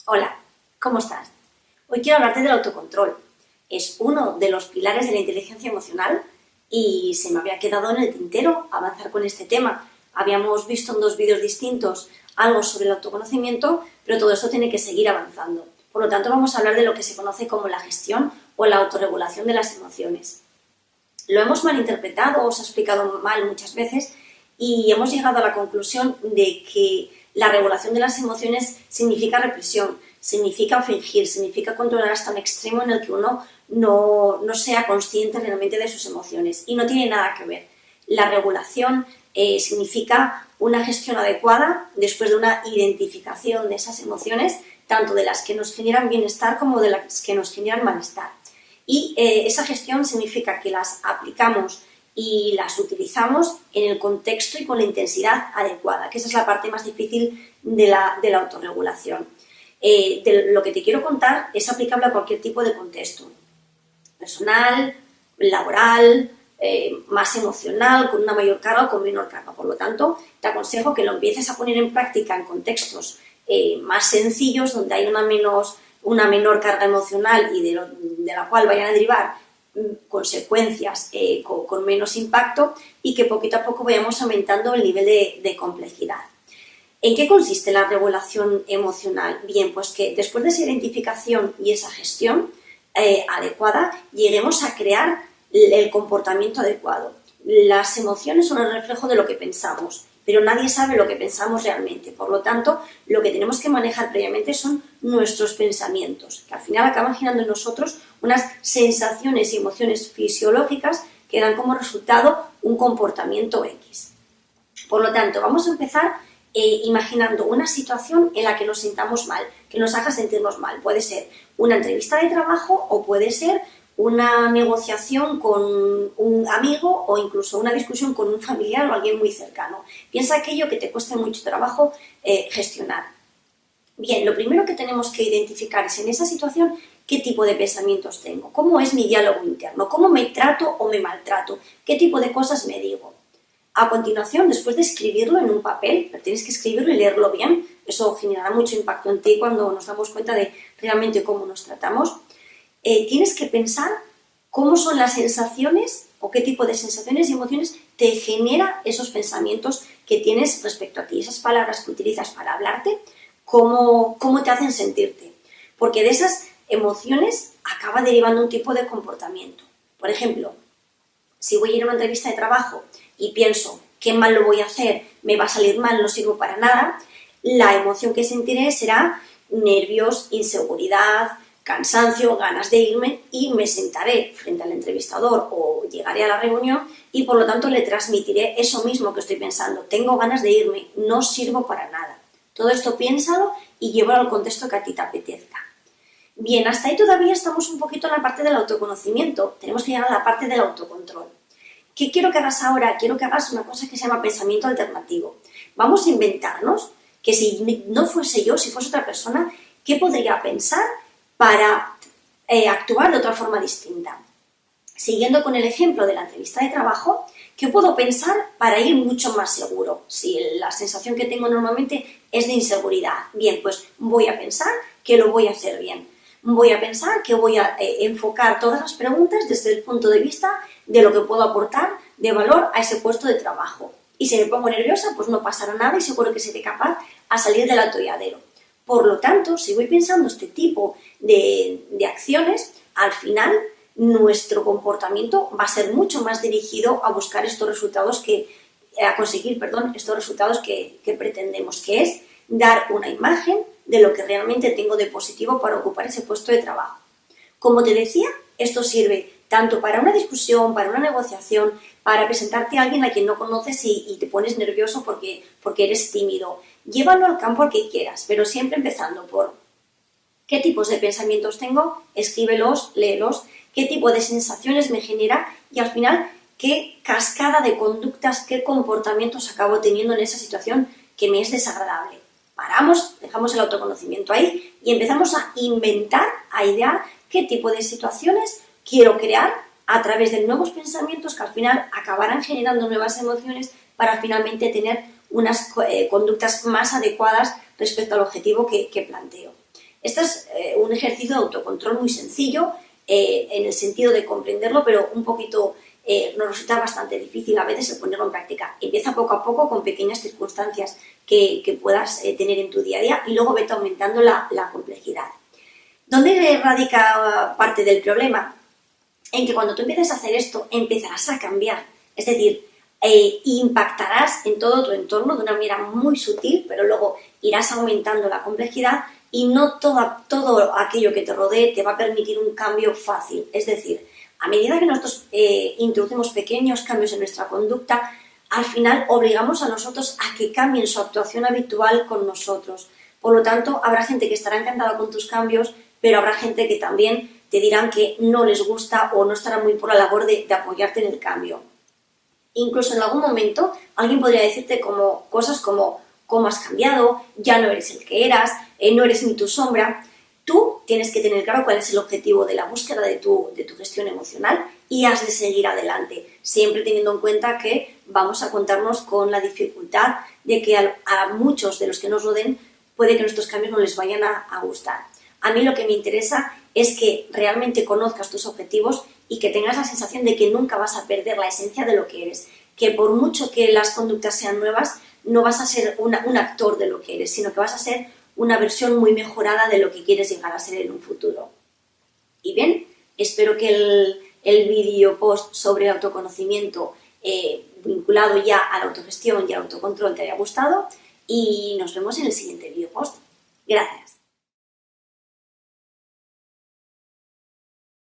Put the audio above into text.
Hola, ¿cómo estás? Hoy quiero hablarte del autocontrol. Es uno de los pilares de la inteligencia emocional y se me había quedado en el tintero avanzar con este tema. Habíamos visto en dos vídeos distintos algo sobre el autoconocimiento, pero todo esto tiene que seguir avanzando. Por lo tanto, vamos a hablar de lo que se conoce como la gestión o la autorregulación de las emociones. Lo hemos malinterpretado o se ha explicado mal muchas veces y hemos llegado a la conclusión de que la regulación de las emociones significa represión, significa fingir, significa controlar hasta un extremo en el que uno no sea consciente realmente de sus emociones. Y no tiene nada que ver. La regulación significa una gestión adecuada después de una identificación de esas emociones, tanto de las que nos generan bienestar como de las que nos generan malestar. Y esa gestión significa que las aplicamos y las utilizamos en el contexto y con la intensidad adecuada, que esa es la parte más difícil de la autorregulación. Lo que te quiero contar es aplicable a cualquier tipo de contexto, personal, laboral, más emocional, con una mayor carga o con menor carga. Por lo tanto, te aconsejo que lo empieces a poner en práctica en contextos más sencillos, donde hay una menor carga emocional y de la cual vayan a derivar consecuencias con menos impacto, y que poquito a poco vayamos aumentando el nivel de complejidad. ¿En qué consiste la regulación emocional? Bien, pues que después de esa identificación y esa gestión adecuada, lleguemos a crear el comportamiento adecuado. Las emociones son el reflejo de lo que pensamos, pero nadie sabe lo que pensamos realmente. Por lo tanto, lo que tenemos que manejar previamente son nuestros pensamientos, que al final acaban generando en nosotros unas sensaciones y emociones fisiológicas que dan como resultado un comportamiento X. Por lo tanto, vamos a empezar imaginando una situación en la que nos sintamos mal, que nos haga sentirnos mal. Puede ser una entrevista de trabajo o puede ser una negociación con un amigo o incluso una discusión con un familiar o alguien muy cercano. Piensa aquello que te cueste mucho trabajo gestionar. Bien, lo primero que tenemos que identificar es en esa situación qué tipo de pensamientos tengo, cómo es mi diálogo interno, cómo me trato o me maltrato, qué tipo de cosas me digo. A continuación, después de escribirlo en un papel, pero tienes que escribirlo y leerlo bien, eso generará mucho impacto en ti cuando nos damos cuenta de realmente cómo nos tratamos. Tienes que pensar cómo son las sensaciones o qué tipo de sensaciones y emociones te genera esos pensamientos que tienes respecto a ti, esas palabras que utilizas para hablarte, cómo te hacen sentirte. Porque de esas emociones acaba derivando un tipo de comportamiento. Por ejemplo, si voy a ir a una entrevista de trabajo y pienso, qué mal lo voy a hacer, me va a salir mal, no sirvo para nada, la emoción que sentiré será nervios, inseguridad, cansancio, ganas de irme, y me sentaré frente al entrevistador o llegaré a la reunión y por lo tanto le transmitiré eso mismo que estoy pensando. Tengo ganas de irme, no sirvo para nada. Todo esto piénsalo y llévalo al contexto que a ti te apetezca. Bien, hasta ahí todavía estamos un poquito en la parte del autoconocimiento. Tenemos que llegar a la parte del autocontrol. ¿Qué quiero que hagas ahora? Quiero que hagas una cosa que se llama pensamiento alternativo. Vamos a inventarnos que si no fuese yo, si fuese otra persona, ¿qué podría pensar para actuar de otra forma distinta? Siguiendo con el ejemplo de la entrevista de trabajo, ¿qué puedo pensar para ir mucho más seguro? Si la sensación que tengo normalmente es de inseguridad, bien, pues voy a pensar que lo voy a hacer bien. Voy a pensar que voy a enfocar todas las preguntas desde el punto de vista de lo que puedo aportar de valor a ese puesto de trabajo. Y si me pongo nerviosa, pues no pasará nada y seguro que seré capaz a salir del atolladero. Por lo tanto, si voy pensando este tipo de acciones, al final nuestro comportamiento va a ser mucho más dirigido a buscar estos resultados a conseguir estos resultados que pretendemos, que es dar una imagen de lo que realmente tengo de positivo para ocupar ese puesto de trabajo. Como te decía, esto sirve tanto para una discusión, para una negociación, para presentarte a alguien a quien no conoces y te pones nervioso porque eres tímido. Llévalo al campo al que quieras, pero siempre empezando por qué tipos de pensamientos tengo, escríbelos, léelos, qué tipo de sensaciones me genera y al final qué cascada de conductas, qué comportamientos acabo teniendo en esa situación que me es desagradable. Paramos, dejamos el autoconocimiento ahí y empezamos a inventar, a idear qué tipo de situaciones quiero crear a través de nuevos pensamientos que al final acabarán generando nuevas emociones para finalmente tener unas conductas más adecuadas respecto al objetivo que planteo. Este es un ejercicio de autocontrol muy sencillo en el sentido de comprenderlo, pero un poquito nos resulta bastante difícil a veces el ponerlo en práctica. Empieza poco a poco con pequeñas circunstancias que puedas tener en tu día a día y luego vete aumentando la complejidad. ¿Dónde radica parte del problema? En que cuando tú empieces a hacer esto, empezarás a cambiar. Es decir, impactarás en todo tu entorno de una manera muy sutil, pero luego irás aumentando la complejidad y no todo aquello que te rodee te va a permitir un cambio fácil. Es decir, a medida que nosotros introducimos pequeños cambios en nuestra conducta, al final obligamos a nosotros a que cambien su actuación habitual con nosotros. Por lo tanto, habrá gente que estará encantada con tus cambios, pero habrá gente que también te dirán que no les gusta o no estará muy por la labor de apoyarte en el cambio. Incluso en algún momento alguien podría decirte cosas como cómo has cambiado, ya no eres el que eras, no eres ni tu sombra. Tú tienes que tener claro cuál es el objetivo de la búsqueda de tu gestión emocional y has de seguir adelante, siempre teniendo en cuenta que vamos a contarnos con la dificultad de que a muchos de los que nos rodeen puede que nuestros cambios no les vayan a gustar. A mí lo que me interesa es que realmente conozcas tus objetivos y que tengas la sensación de que nunca vas a perder la esencia de lo que eres, que por mucho que las conductas sean nuevas, no vas a ser un actor de lo que eres, sino que vas a ser una versión muy mejorada de lo que quieres llegar a ser en un futuro. Y bien, espero que el vídeo post sobre autoconocimiento vinculado ya a la autogestión y al autocontrol te haya gustado y nos vemos en el siguiente vídeo post. Gracias.